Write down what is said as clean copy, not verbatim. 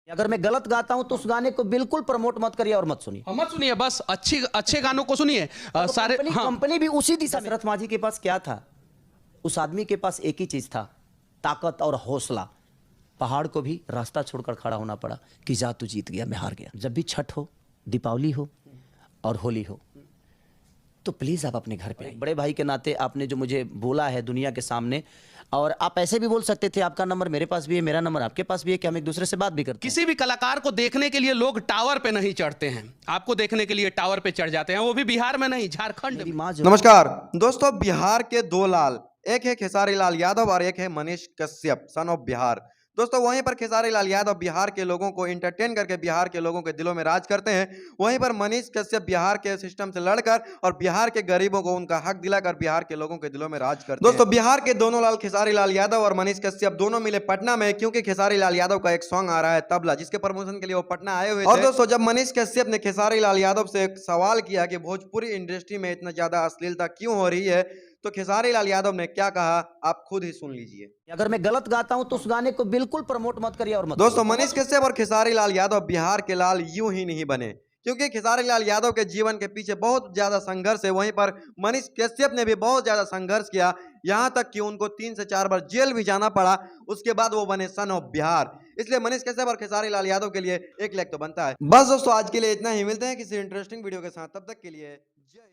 अगर मैं गलत गाता हूं तो उस गाने को बिल्कुल प्रमोट मत करिए और मत सुनिए। हम मत सुनिए, बस अच्छे गानों को सुनिए। सारे कंपनी भी उसी दिशा में। दशरथ मांझी के पास क्या था? उस आदमी के पास एक ही चीज था, ताकत और हौसला। पहाड़ को भी रास्ता छोड़कर खड़ा होना पड़ा कि जा तू जीत गया, मैं हार गया। जब भी छठ हो, दीपावली हो और होली हो, तो प्लीज आप अपने घर पे आइए। बड़े भाई के नाते आपने जो मुझे बोला है दुनिया के सामने, और आप ऐसे भी बोल सकते थे, आपका नंबर मेरे पास भी है, मेरा नंबर आपके पास भी है, कि हम एक दूसरे से बात भी करते हैं। किसी भी कलाकार को देखने के लिए लोग टावर पे नहीं चढ़ते हैं, आपको देखने के लिए टावर पे चढ़ जाते हैं, वो भी बिहार में नहीं, झारखंड में। माँ जो नमस्कार दोस्तों, बिहार के दो लाल, एक है खेसारी लाल यादव और एक है मनीष कश्यप, सन ऑफ बिहार। दोस्तों वहीं पर खेसारी लाल यादव बिहार के लोगों को एंटरटेन करके बिहार के लोगों के दिलों में राज करते हैं, वहीं पर मनीष कश्यप बिहार के सिस्टम से लड़कर और बिहार के गरीबों को उनका हक दिलाकर बिहार के लोगों के दिलों में राज करते हैं। दोस्तों बिहार के दोनों लाल खेसारी लाल यादव और मनीष कश्यप दोनों मिले पटना में, क्योंकि खेसारी लाल यादव का एक सॉन्ग आ रहा है तबला, जिसके प्रमोशन के लिए वो पटना आए हुए थे। और दोस्तों जब मनीष कश्यप ने खेसारी लाल यादव से एक सवाल किया कि भोजपुरी इंडस्ट्री में इतना ज्यादा अश्लीलता क्यों हो रही है, तो खेसारी लाल यादव ने क्या कहा आप खुद ही सुन लीजिए। अगर मैं गलत गाता हूं तो उस गाने को बिल्कुल प्रमोट मत करिए और मत दोस्तों मनीष कश्यप और खेसारी लाल यादव बिहार के लाल यूं ही नहीं बने, क्योंकि खेसारी लाल यादव के जीवन के पीछे बहुत ज्यादा संघर्ष है। वहीं पर मनीष कश्यप ने भी बहुत ज्यादा संघर्ष किया, यहां तक कि उनको 3 से 4 बार जेल भी जाना पड़ा, उसके बाद वो बने सन ऑफ बिहार। इसलिए मनीष कश्यप और खेसारी लाल यादव के लिए एक लाइक तो बनता है। बस दोस्तों आज के लिए इतना ही, मिलते हैं किसी इंटरेस्टिंग वीडियो के साथ, तब तक के लिए जय।